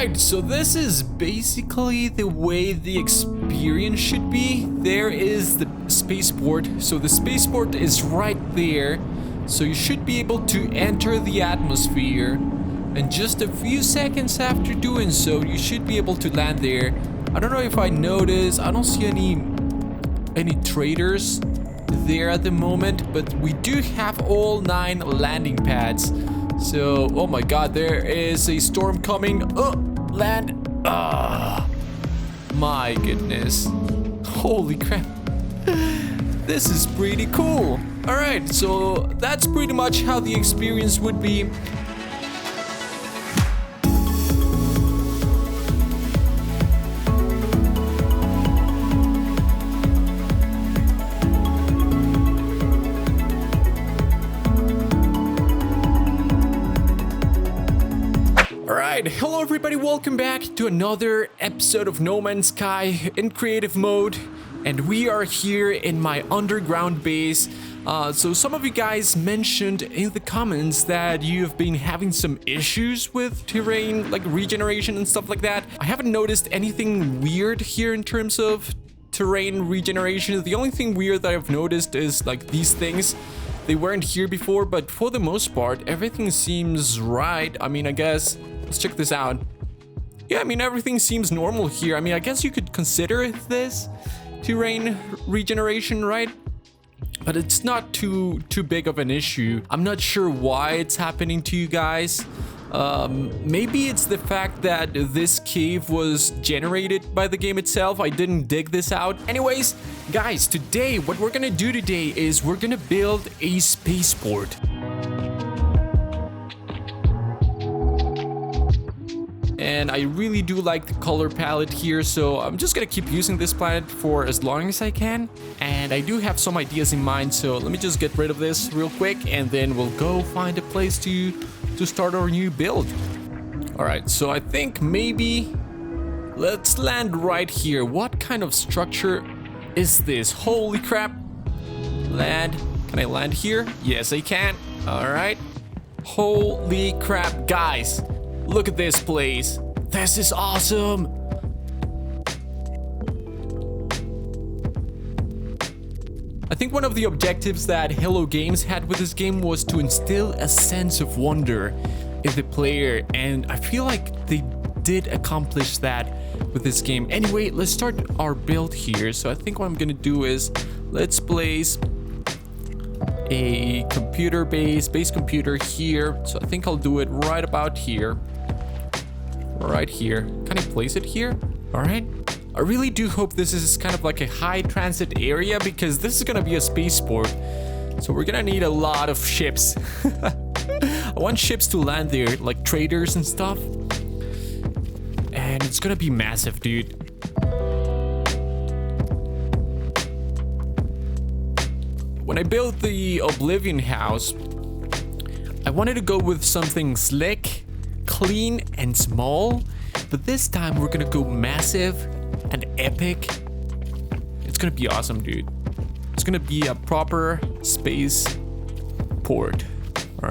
Alright, so this is basically the way the experience should be. There is the spaceport. So the spaceport is right there. So you should be able to enter the atmosphere. And just a few seconds after doing so, you should be able to land there. I don't know if I noticed, I don't see any traders there at the moment, but we do have all 9 landing pads. So, oh my god, there is a storm coming. Oh, land. Ah, my goodness. Holy crap. This is pretty cool. Alright, so that's pretty much how the experience would be. Hello everybody, welcome back to another episode of No Man's Sky in creative mode, and we are here in my underground base. So some of you guys mentioned in the comments that you've been having some issues with terrain, like regeneration and stuff like that. I haven't noticed anything weird here in terms of terrain regeneration. The only thing weird that I've noticed is like these things. They weren't here before, but for the most part, everything seems right. I mean, I guess... Let's check this out. Yeah, I mean, everything seems normal here. I mean, I guess you could consider this terrain regeneration, right? But it's not too big of an issue. I'm not sure why it's happening to you guys. Maybe it's the fact that this cave was generated by the game itself. I didn't dig this out. Anyways, guys, today, what we're gonna do today is we're gonna build a spaceport. And I really do like the color palette here, so I'm just gonna keep using this planet for as long as I can. And I do have some ideas in mind, so let me just get rid of this real quick, and then we'll go find a place to start our new build. Alright, so I think maybe let's land right here. What kind of structure is this? Holy crap. Land. Can I land here? Yes, I can. Alright. Holy crap, guys. Look at this place. This is awesome. I think one of the objectives that Hello Games had with this game was to instill a sense of wonder in the player, and I feel like they did accomplish that with this game. Anyway, let's start our build here. So I think what I'm gonna do is let's place a base computer here. So I think I'll do it right about here. Right here. Can I place it here? All right. I really do hope this is kind of like a high transit area, because this is gonna be a spaceport. So we're gonna need a lot of ships. I want ships to land there, like traders and stuff. And it's gonna be massive, dude. When I built the Oblivion house, I wanted to go with something slick, clean and small, but this time we're gonna go massive and epic. It's gonna be awesome, dude. It's gonna be a proper space port. All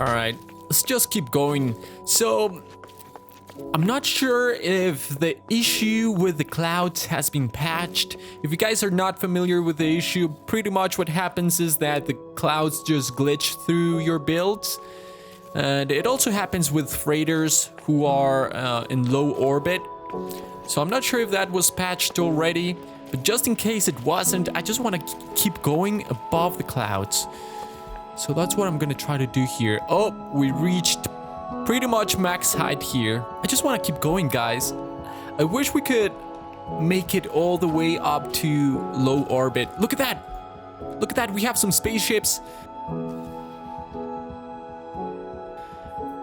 right, let's just keep going. So I'm not sure if the issue with the clouds has been patched. If you guys are not familiar with the issue, pretty much what happens is that the clouds just glitch through your builds. And it also happens with freighters who are in low orbit. So I'm not sure if that was patched already, but just in case it wasn't, I just want to keep going above the clouds. So that's what I'm gonna try to do here. Oh, we reached pretty much max height here. I just want to keep going, guys. I wish we could make it all the way up to low orbit. Look at that. Look at that. We have some spaceships.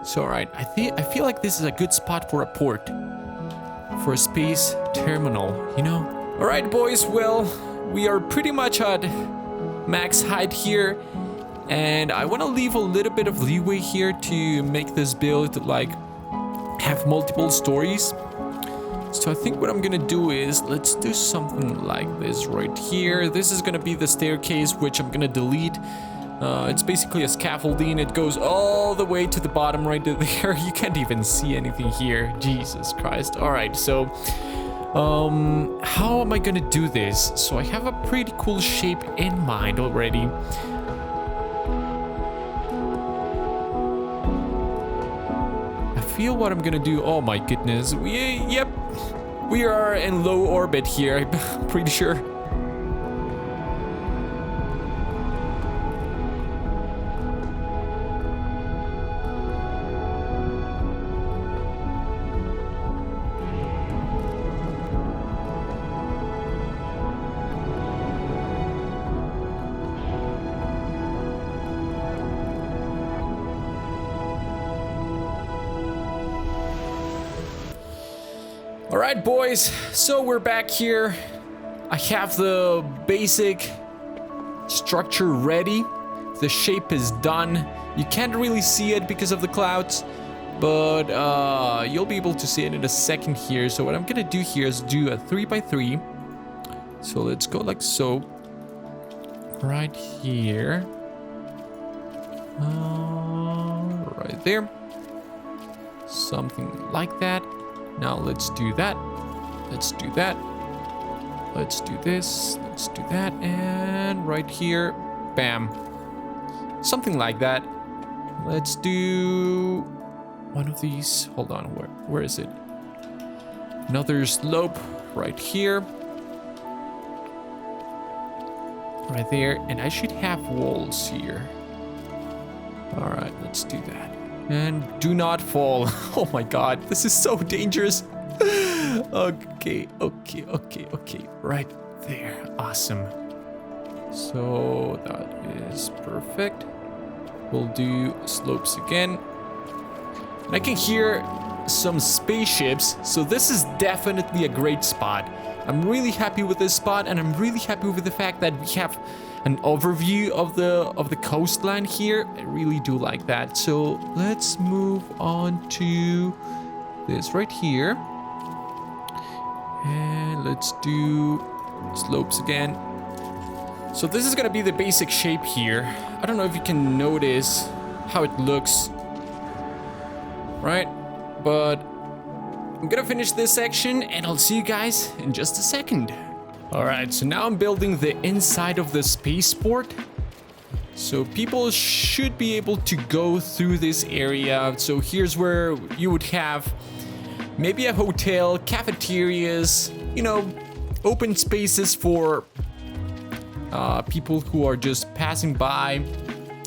So, alright, I feel like this is a good spot for a port. For a space terminal, you know? Alright, boys, well, we are pretty much at max height here. And I want to leave a little bit of leeway here to make this build, like, have multiple stories. So I think what I'm gonna do is, let's do something like this right here. This is gonna be the staircase, which I'm gonna delete. It's basically a scaffolding. It goes all the way to the bottom right there. You can't even see anything here. Jesus Christ. All right, so how am I gonna do this? So I have a pretty cool shape in mind already. I feel what I'm gonna do. Oh my goodness. Yep. We are in low orbit here, I'm pretty sure. Alright boys, so we're back here. I have the basic structure ready. The shape is done. You can't really see it because of the clouds, but you'll be able to see it in a second here. So what I'm gonna do here is do a 3x3. So let's go like so. Right here. Right there. Something like that. Now let's do that. Let's do that. Let's do this. Let's do that. And right here, bam. Something like that. Let's do one of these. Hold on, where is it? Another slope right here. Right there. And I should have walls here. All right, let's do that. And do not fall. Oh my god, this is so dangerous. Okay. Right there. Awesome. So that is perfect. We'll do slopes again. And I can hear some spaceships, so this is definitely a great spot. I'm really happy with this spot, and I'm really happy with the fact that we have an overview of the coastline here. I really do like that. So let's move on to this right here. And let's do slopes again. So this is gonna be the basic shape here. I don't know if you can notice how it looks, right? But I'm gonna finish this section and I'll see you guys in just a second. All right, so now I'm building the inside of the spaceport. So people should be able to go through this area. So here's where you would have maybe a hotel, cafeterias, you know, open spaces for people who are just passing by,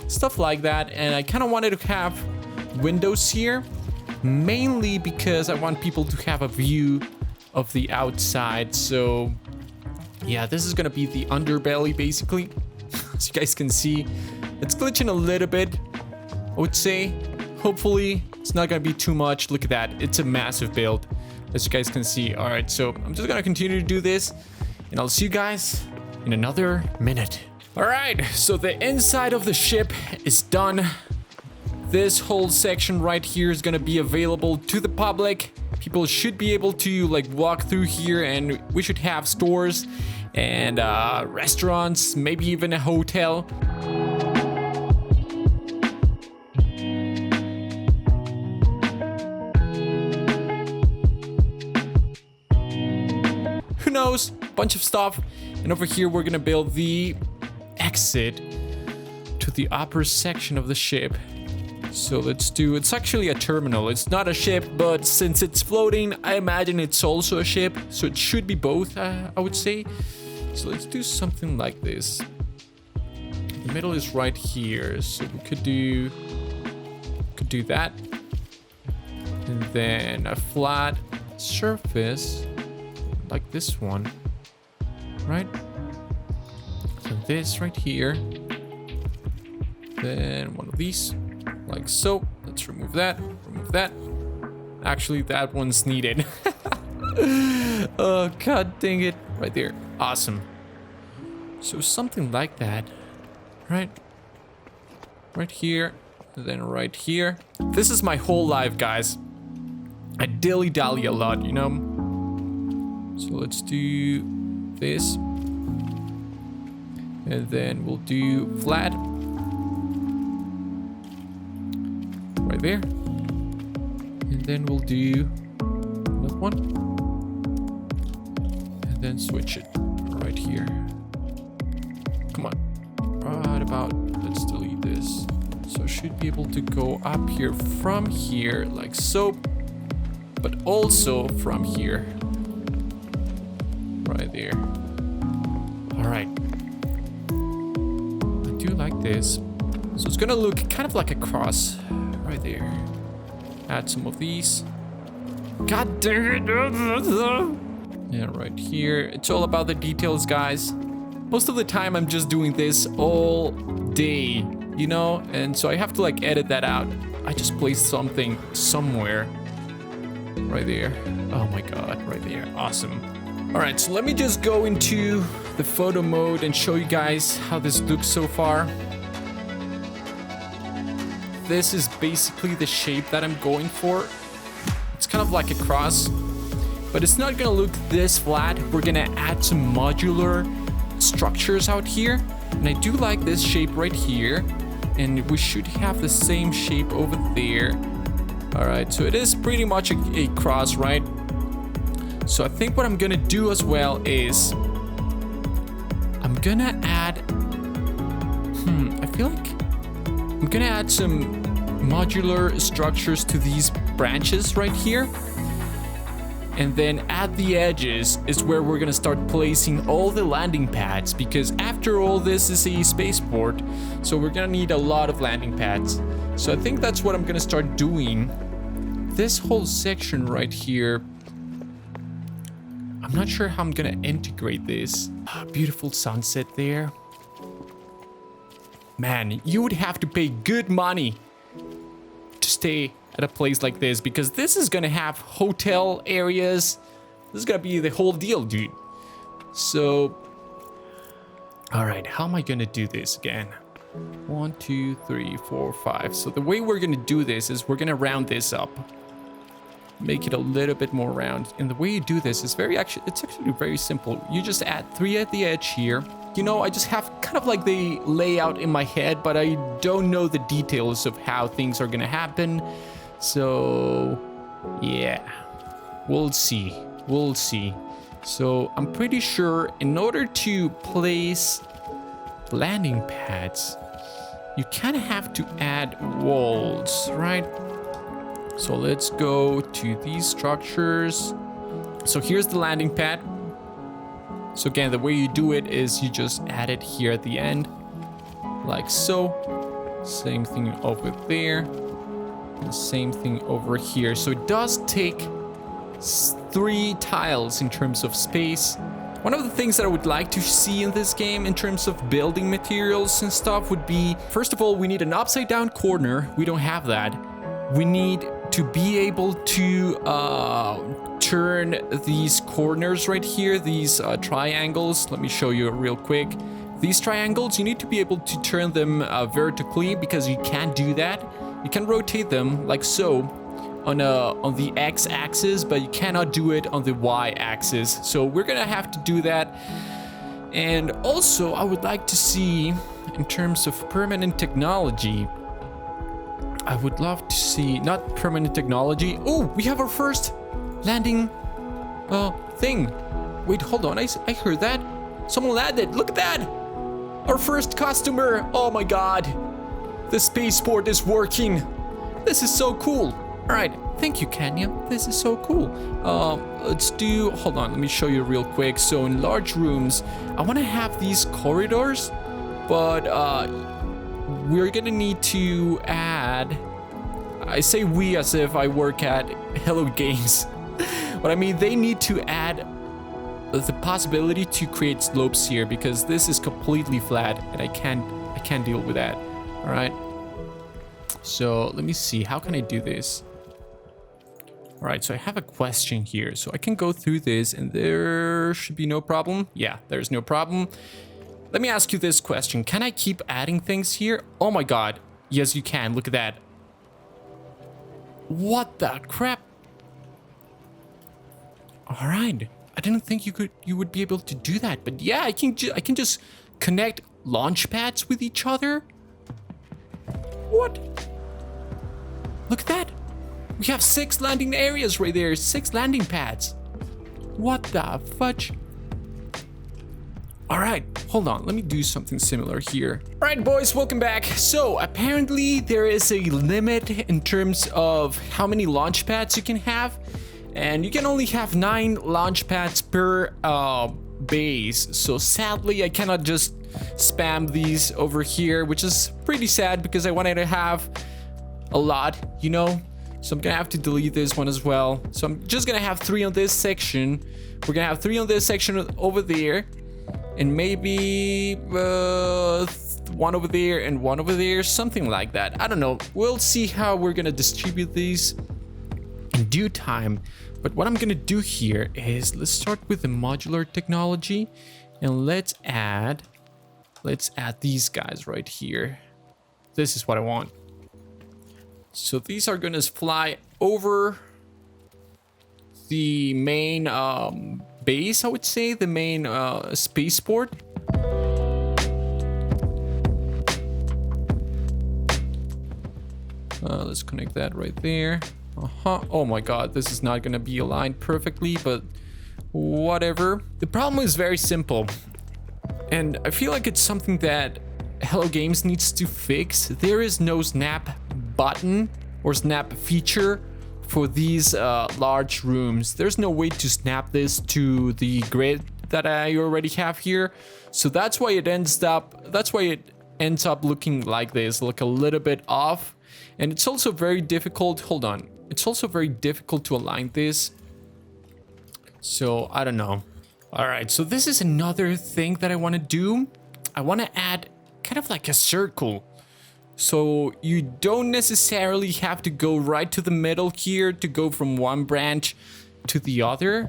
stuff like that. And I kind of wanted to have windows here, mainly because I want people to have a view of the outside. So yeah, this is gonna be the underbelly basically. As you guys can see, it's glitching a little bit, I would say. Hopefully it's not gonna be too much. Look at that, it's a massive build, as you guys can see. All right, so I'm just gonna continue to do this and I'll see you guys in another minute. All right, so the inside of the ship is done. This whole section right here is gonna be available to the public. People should be able to like walk through here, and we should have stores and restaurants, maybe even a hotel. Who knows? Bunch of stuff. And over here we're gonna build the exit to the upper section of the ship. So let's do, it's actually a terminal. It's not a ship, but since it's floating, I imagine it's also a ship. So it should be both, I would say. So let's do something like this. The middle is right here. So we could do that. And then a flat surface like this one, right? So this right here. Then one of these. Like so. Let's remove that. Remove that. Actually, that one's needed. Oh, god dang it. Right there. Awesome. So something like that. Right? Right here. Then right here. This is my whole life, guys. I dilly-dally a lot, you know? So let's do this. And then we'll do flat. right there. And then we'll do another one. And then switch it right here. Come on. Right about, let's delete this. So I should be able to go up here from here, like so. But also from here. Right there. All right. I do like this. So it's gonna look kind of like a cross right there. Add some of these. God damn it. Yeah, right here. It's all about the details, guys. Most of the time I'm just doing this all day, you know? And so I have to like edit that out. I just placed something somewhere. Right there. Oh my god, right there. Awesome. All right, so let me just go into the photo mode and show you guys how this looks so far. This is basically the shape that I'm going for. It's kind of like a cross, but it's not gonna look this flat. We're gonna add some modular structures out here. And I do like this shape right here. And we should have the same shape over there. All right, so it is pretty much a cross, right? So I think what I'm gonna do as well is I'm gonna add, I feel like I'm gonna add some modular structures to these branches right here. And then at the edges is where we're gonna start placing all the landing pads, because after all, this is a spaceport, so we're gonna need a lot of landing pads. So I think that's what I'm gonna start doing. This whole section right here, I'm not sure how I'm gonna integrate this. Beautiful sunset there. Man, you would have to pay good money to stay at a place like this, because this is gonna have hotel areas. This is gonna be the whole deal, dude. So, all right, how am I gonna do this again? 1, 2, 3, 4, 5. So the way we're gonna do this is we're gonna round this up. Make it a little bit more round. And the way you do this is it's actually very simple. You just add 3 at the edge here. You know, I just have kind of like the layout in my head, but I don't know the details of how things are gonna happen. So, yeah, we'll see. We'll see. So I'm pretty sure in order to place landing pads, you kind of have to add walls, right? So let's go to these structures. So here's the landing pad. So again, the way you do it is you just add it here at the end, like so. Same thing over there. The same thing over here. So it does take 3 tiles in terms of space. One of the things that I would like to see in this game in terms of building materials and stuff would be, first of all, we need an upside down corner. We don't have that. We need to be able to turn these corners right here, these triangles. Let me show you real quick. These triangles, you need to be able to turn them vertically, because you can't do that. You can rotate them like so on the x-axis, but you cannot do it on the y-axis. So we're gonna have to do that. And also, I would like to see, in terms of permanent technology, I would love to see, not permanent technology. Oh, we have our first landing thing. Wait, hold on, I heard that. Someone landed, look at that. Our first customer, oh my God. The spaceport is working. This is so cool. All right, thank you, Kenya. This is so cool. Let's do, hold on, let me show you real quick. So in large rooms, I wanna have these corridors, but we're gonna need to add, I say we as if I work at Hello Games, but I mean they need to add the possibility to create slopes here, because this is completely flat and I can't deal with that. All right, so let me see, how can I do this? All right, so I have a question here, so I can go through this and there should be no problem. Yeah, there's no problem. Let me ask you this question. Can I keep adding things here? Oh my God. Yes, you can. Look at that. What the crap? All right. I didn't think you would be able to do that, but yeah, I can just connect launch pads with each other. What? Look at that. We have 6 landing areas right there. 6 landing pads. What the fudge? All right, hold on. Let me do something similar here. All right, boys, welcome back. So apparently there is a limit in terms of how many launch pads you can have. And you can only have 9 launch pads per base. So sadly, I cannot just spam these over here, which is pretty sad because I wanted to have a lot, you know? So I'm gonna have to delete this one as well. So I'm just gonna have 3 on this section. We're gonna have 3 on this section over there. And maybe 1 over there and 1 over there, something like that. I don't know. We'll see how we're gonna distribute these in due time. But what I'm gonna do here is let's start with the modular technology and let's add these guys right here. This is what I want. So these are gonna fly over the main base, I would say, the main spaceport. Let's connect that right there. Oh my god, this is not gonna be aligned perfectly, but whatever. The problem is very simple, and I feel like it's something that Hello Games needs to fix. There is no snap button or snap feature for these large rooms. There's no way to snap this to the grid that I already have here. So that's why it ends up looking like this, like a little bit off. And it's also very difficult, hold on. It's also very difficult to align this. So I don't know. All right, so this is another thing that I want to do. I want to add kind of like a circle. So you don't necessarily have to go right to the middle here to go from one branch to the other.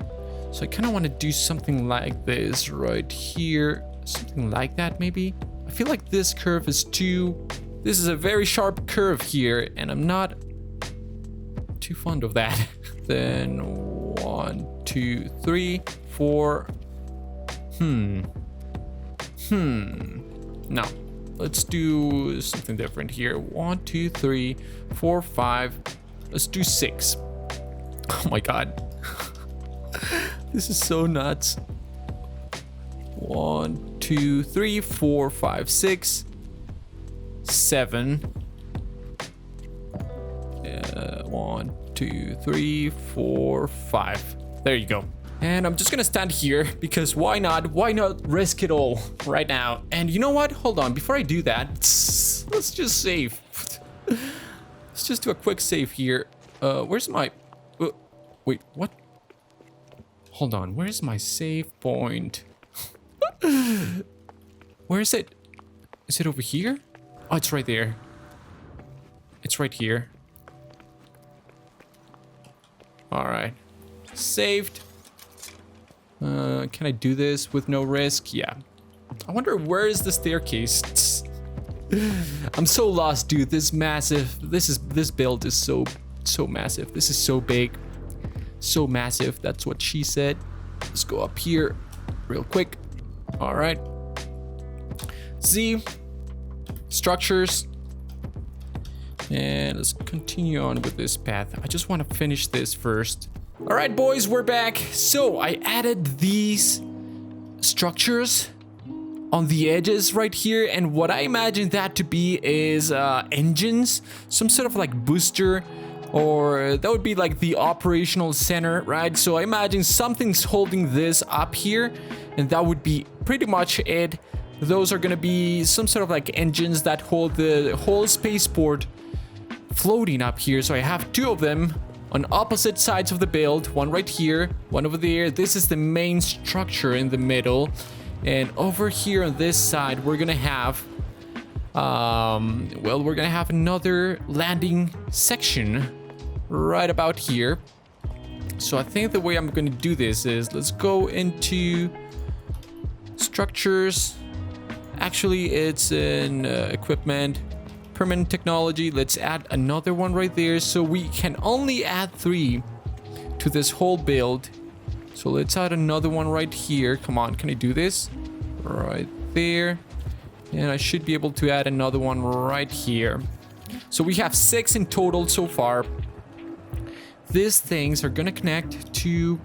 So I kind of want to do something like this right here. Something like that maybe. I feel like this curve is this is a very sharp curve here and I'm not too fond of that. Then 1, 2, 3, 4. No. Let's do something different here. 1, 2, 3, 4, 5. Let's do 6. Oh my god. This is so nuts. 1, 2, 3, 4, 5, 6, 7. 1, 2, 3, 4, 5. There you go. And I'm just gonna stand here because why not? Why not risk it all right now? And you know what? Hold on. Before I do that, let's just save. Let's just do a quick save here. Where's my... wait, what? Hold on. Where's my save point? Where is it? Is it over here? Oh, it's right there. It's right here. All right. Saved. Can I do this with no risk? Yeah. I wonder where is the staircase? I'm so lost, dude. This massive. This build is so massive. This is so big. So massive. That's what she said. Let's go up here real quick. All right. Z. Structures. And let's continue on with this path. I just want to finish this first. All right, boys, we're back. So I added these structures on the edges right here. And what I imagine that to be is engines, some sort of like booster, or that would be like the operational center, right? So I imagine something's holding this up here, and that would be pretty much it. Those are gonna be some sort of like engines that hold the whole spaceport floating up here. So I have 2 of them on opposite sides of the build, one right here, one over there. This is the main structure in the middle, and over here on this side we're gonna have we're gonna have another landing section right about here. So I think the way I'm gonna do this is let's go into structures. Actually, it's in equipment, permanent technology. Let's add another one right there. So we can only add 3 to this whole build. So let's add another one right here. Come on, can I do this? Right there. And I should be able to add another one right here. So we have 6 in total so far. These things are gonna connect to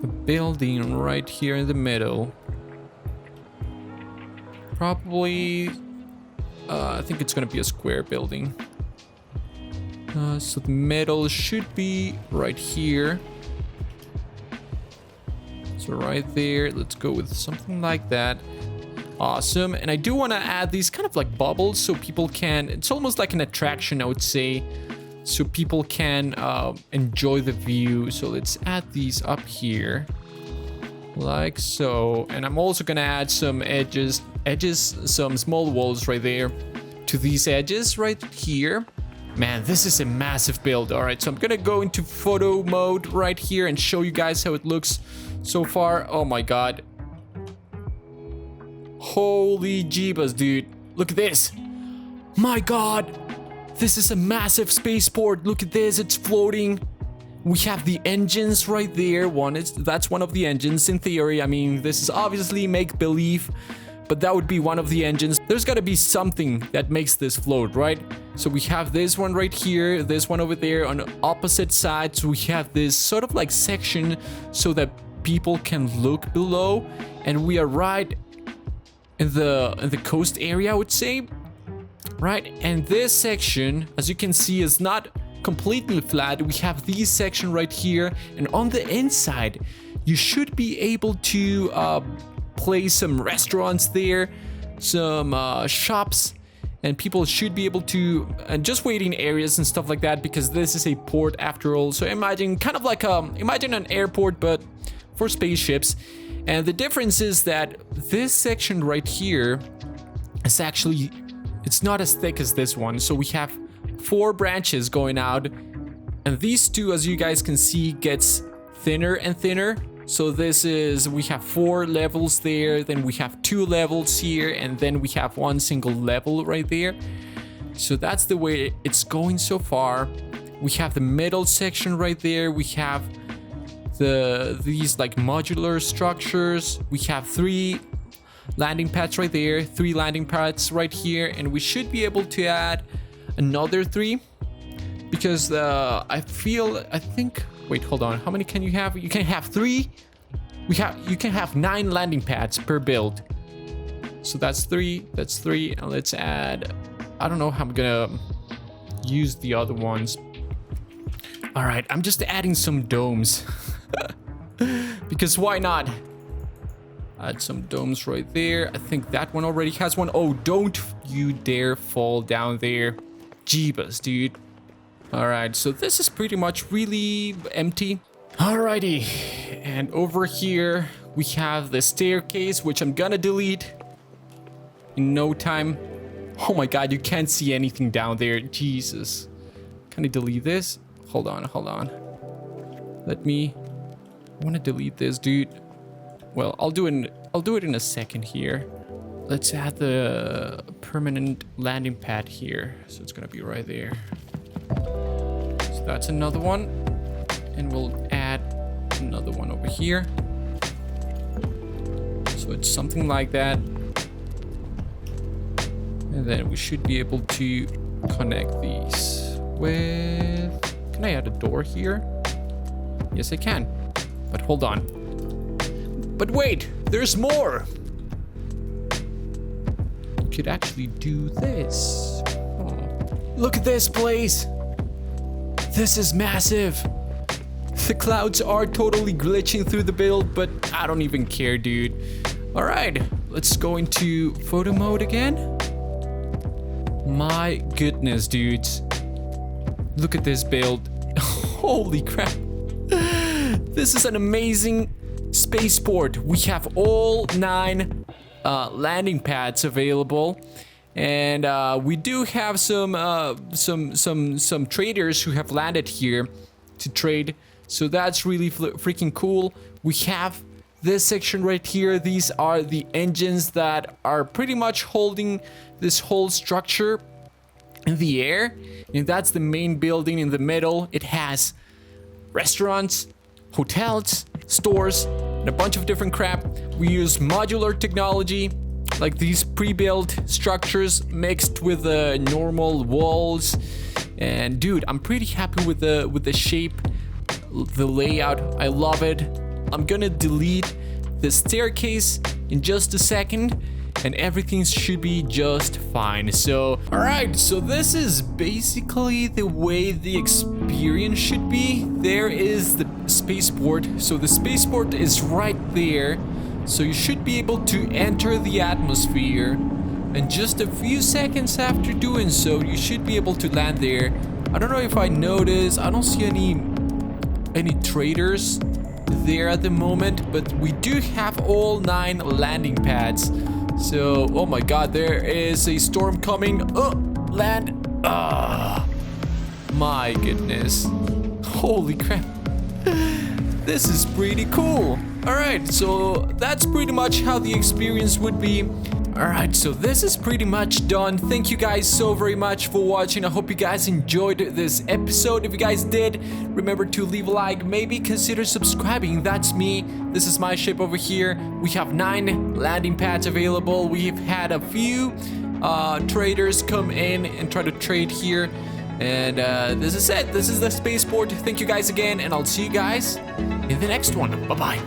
the building right here in the middle. Probably, I think it's gonna be a square building. So the middle should be right here. So right there, let's go with something like that. Awesome. And I do want to add these kind of like bubbles so people can, it's almost like an attraction, I would say, so people can enjoy the view. So let's add these up here like so. And I'm also gonna add some edges, some small walls right there to these edges right here. Man, this is a massive build. All right, so I'm gonna go into photo mode right here and show you guys how it looks so far. Oh my god, holy jeebus, dude, look at this. My god, this is a massive spaceport. Look at this, it's floating. We have the engines right there. That's one of the engines in theory. I mean, this is obviously make believe, but that would be one of the engines. There's got to be something that makes this float, right? So we have this one right here, this one over there on the opposite side. So we have this sort of like section so that people can look below, and we are right in the coast area, I would say, right? And this section, as you can see, is not completely flat. We have this section right here, and on the inside you should be able to place some restaurants there, some shops, and people should be able to just waiting areas and stuff like that, because this is a port after all. So imagine kind of like imagine an airport but for spaceships. And the difference is that this section right here is actually, it's not as thick as this one. So we have 4 branches going out, and these two, as you guys can see, gets thinner and thinner. So this is, we have 4 levels there, then we have 2 levels here, and then we have 1 single level right there. So that's the way it's going so far. We have the middle section right there. We have these like modular structures. We have 3 landing pads right there, 3 landing pads right here, and we should be able to add another 3, because I think, wait, hold on, how many can you have? You can have 3. You can have 9 landing pads per build. So that's 3, and let's add, I don't know how I'm gonna use the other ones. All right, I'm just adding some domes because why not? Add some domes right there. I think that one already has one. Oh, don't you dare fall down there. Jeebus, dude. All right, so this is pretty much really empty. Alrighty, and over here we have the staircase, which I'm gonna delete in no time. Oh my god, you can't see anything down there. Jesus. Can I delete this? Hold on. I want to delete this, dude. Well, I'll do it in a second here. Let's add the permanent landing pad here. So it's gonna be right there. So that's another one. And we'll add another one over here. So it's something like that. And then we should be able to connect these with... Can I add a door here? Yes, I can. But hold on. But wait, there's more. You could actually do this. Oh. Look at this place. This is massive. The clouds are totally glitching through the build, but I don't even care, dude. All right, let's go into photo mode again. My goodness, dudes. Look at this build. Holy crap. This is an amazing spaceport. We have all 9 landing pads available, and we do have some traders who have landed here to trade. So that's really freaking cool. We have this section right here. These are the engines that are pretty much holding this whole structure in the air, and that's the main building in the middle. It has restaurants, hotels, stores, and a bunch of different crap. We use modular technology. like these pre-built structures mixed with the normal walls. And dude, I'm pretty happy with the shape, the layout. I love it. I'm gonna delete the staircase in just a second, and everything should be just fine. So, alright, so this is basically the way the experience should be. There is the spaceport. So the spaceport is right there. So you should be able to enter the atmosphere. And just a few seconds after doing so, you should be able to land there. I don't know if I noticed, I don't see any traders there at the moment, but we do have all 9 landing pads. So, oh my god, there is a storm coming. Oh, land. Ah, my goodness. Holy crap. This is pretty cool. Alright, so that's pretty much how the experience would be. Alright, so this is pretty much done. Thank you guys so very much for watching. I hope you guys enjoyed this episode. If you guys did, remember to leave a like, maybe consider subscribing. That's me. This is my ship over here. We have 9 landing pads available. We've had a few traders come in and try to trade here. And this is it. This is the spaceport. Thank you guys again, and I'll see you guys in the next one. Bye-bye.